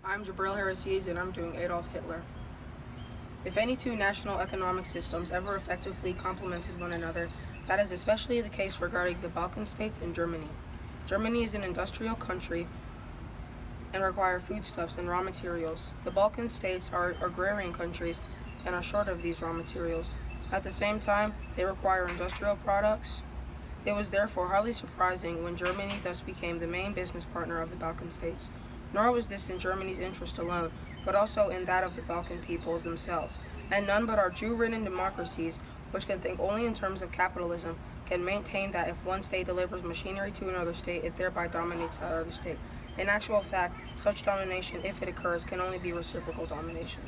I'm Jabril Harasiz, and I'm doing Adolf Hitler. If any two national economic systems ever effectively complemented one another, that is especially the case regarding the Balkan states and Germany. Germany is an industrial country and require foodstuffs and raw materials. The Balkan states are agrarian countries and are short of these raw materials. At the same time, they require industrial products. It was therefore hardly surprising when Germany thus became the main business partner of the Balkan states. Nor was this in Germany's interest alone, but also in that of the Balkan peoples themselves, and none but our Jew-ridden democracies, which can think only in terms of capitalism, can maintain that if one state delivers machinery to another state, it thereby dominates that other state. In actual fact, such domination, if it occurs, can only be reciprocal domination.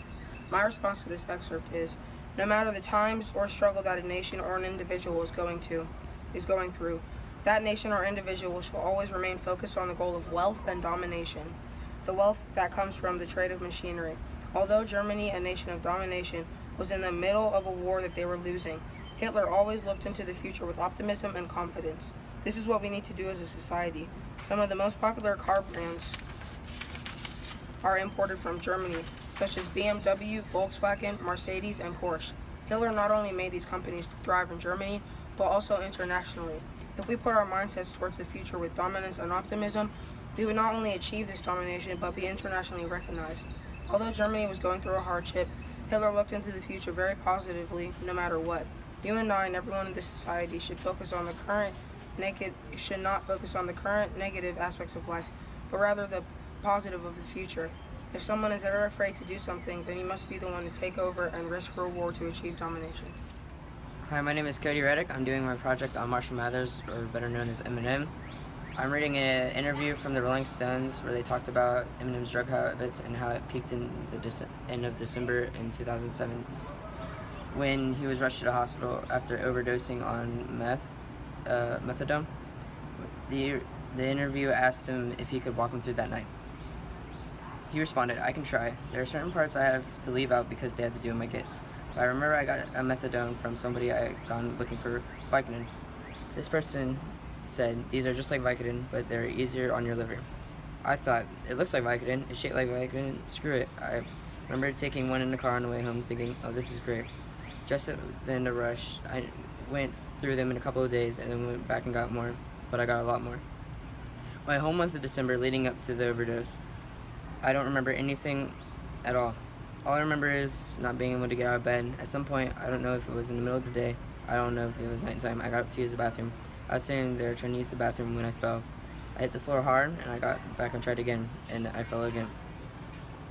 My response to this excerpt is, no matter the times or struggle that a nation or an individual is going through, that nation or individual shall always remain focused on the goal of wealth and domination, the wealth that comes from the trade of machinery. Although Germany, a nation of domination, was in the middle of a war that they were losing, Hitler always looked into the future with optimism and confidence. This is what we need to do as a society. Some of the most popular car brands are imported from Germany, such as BMW, Volkswagen, Mercedes, and Porsche. Hitler not only made these companies thrive in Germany, but also internationally. If we put our mindsets towards the future with dominance and optimism, we would not only achieve this domination, but be internationally recognized. Although Germany was going through a hardship, Hitler looked into the future very positively, no matter what. You and I and everyone in this society should not focus on the current negative aspects of life, but rather the positive of the future. If someone is ever afraid to do something, then he must be the one to take over and risk for a war to achieve domination. Hi, my name is Cody Reddick. I'm doing my project on Marshall Mathers, or better known as Eminem. I'm reading an interview from the Rolling Stones where they talked about Eminem's drug habits and how it peaked in the end of December in 2007 when he was rushed to the hospital after overdosing on methadone. The interview asked him if he could walk him through that night. He responded, "I can try. There are certain parts I have to leave out because they had to do with my kids. But I remember I got a methadone from somebody I had gone looking for Vicodin. This person said, these are just like Vicodin, but they're easier on your liver. I thought, it looks like Vicodin, it's shaped like Vicodin, screw it. I remember taking one in the car on the way home thinking, oh, this is great. Just at the end of rush, I went through them in a couple of days and then went back and got more, but I got a lot more. My whole month of December leading up to the overdose, I don't remember anything at all. All I remember is not being able to get out of bed. At some point, I don't know if it was in the middle of the day, I don't know if it was nighttime, I got up to use the bathroom. I was sitting there trying to use the bathroom when I fell. I hit the floor hard, and I got back and tried again, and I fell again.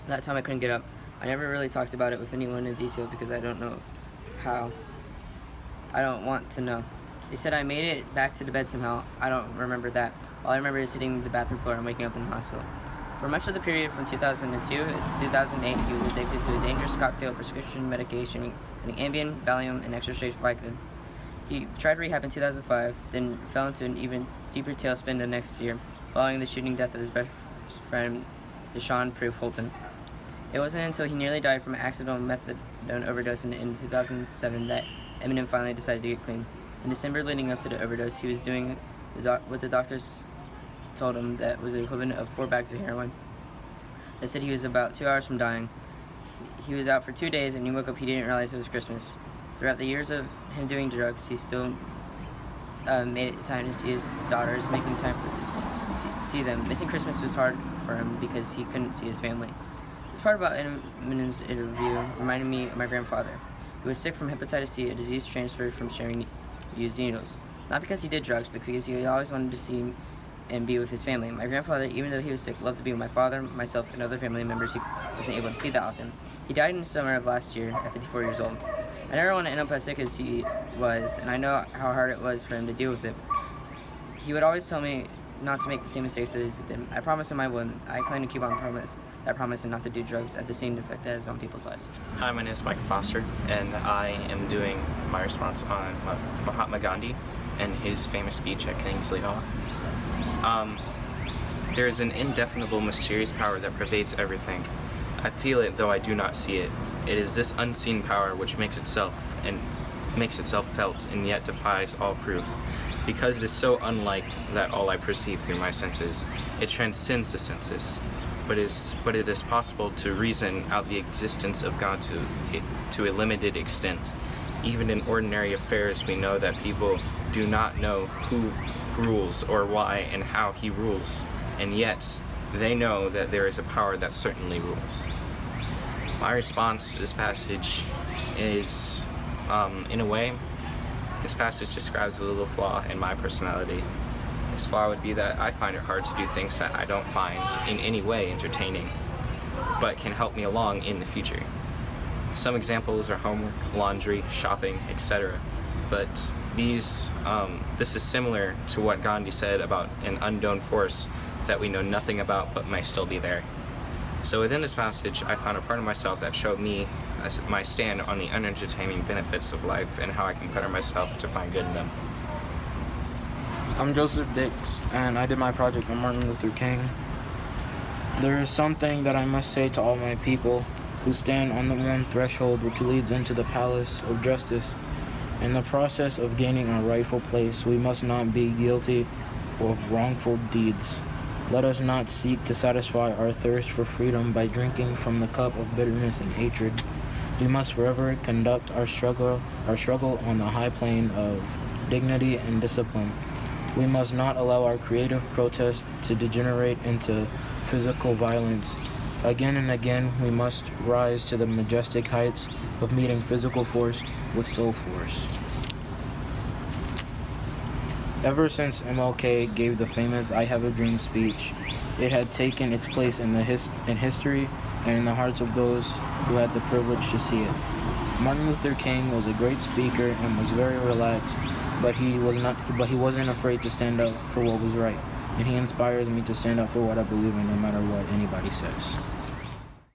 That time I couldn't get up. I never really talked about it with anyone in detail because I don't know how. I don't want to know. They said I made it back to the bed somehow. I don't remember that. All I remember is hitting the bathroom floor and waking up in the hospital. For much of the period from 2002 to 2008, he was addicted to a dangerous cocktail of prescription medication, including Ambien, Valium, and extra-strength Vicodin. He tried rehab in 2005, then fell into an even deeper tailspin the next year, following the shooting death of his best friend, Deshaun Proof Holton. It wasn't until he nearly died from an accidental methadone overdose in 2007 that Eminem finally decided to get clean. In December leading up to the overdose, he was doing what the doctors told him that was the equivalent of 4 bags of heroin. They said he was about 2 hours from dying. He was out for 2 days, and he woke up, he didn't realize it was Christmas. Throughout the years of him doing drugs, he still made it time to see his daughters, making time for see them. Missing Christmas was hard for him because he couldn't see his family. This part about Eminem's interview reminded me of my grandfather. He was sick from hepatitis C, a disease transferred from sharing used needles. Not because he did drugs, but because he always wanted to see and be with his family. My grandfather, even though he was sick, loved to be with my father, myself, and other family members he wasn't able to see that often. He died in the summer of last year at 54 years old. I never want to end up as sick as he was, and I know how hard it was for him to deal with it. He would always tell me not to make the same mistakes as he did. I promised him I wouldn't. I claim to keep on that promise and not to do drugs at the same effect it has on people's lives. Hi, my name is Mike Foster, and I am doing my response on Mahatma Gandhi and his famous speech at Kingsley Hall. There is an indefinable, mysterious power that pervades everything. I feel it, though I do not see it. It is this unseen power which makes itself felt and yet defies all proof. Because it is so unlike that all I perceive through my senses, it transcends the senses. but it is possible to reason out the existence of God to a limited extent. Even in ordinary affairs, we know that people do not know who rules or why and how he rules, and yet they know that there is a power that certainly rules. My response to this passage is, in a way, this passage describes a little flaw in my personality. This flaw would be that I find it hard to do things that I don't find in any way entertaining, but can help me along in the future. Some examples are homework, laundry, shopping, etc. But this is similar to what Gandhi said about an unknown force that we know nothing about but may still be there. So within this passage, I found a part of myself that showed me my stand on the unentertaining benefits of life and how I can better myself to find good in them. I'm Joseph Dix, and I did my project on Martin Luther King. There is something that I must say to all my people who stand on the one threshold which leads into the palace of justice. In the process of gaining our rightful place, we must not be guilty of wrongful deeds. Let us not seek to satisfy our thirst for freedom by drinking from the cup of bitterness and hatred. We must forever conduct our struggle on the high plane of dignity and discipline. We must not allow our creative protest to degenerate into physical violence. Again and again, we must rise to the majestic heights of meeting physical force with soul force. Ever since MLK gave the famous I Have a Dream speech, it had taken its place in history and in the hearts of those who had the privilege to see it. Martin Luther King was a great speaker and was very relaxed, but he wasn't afraid to stand up for what was right, and he inspires me to stand up for what I believe in no matter what anybody says.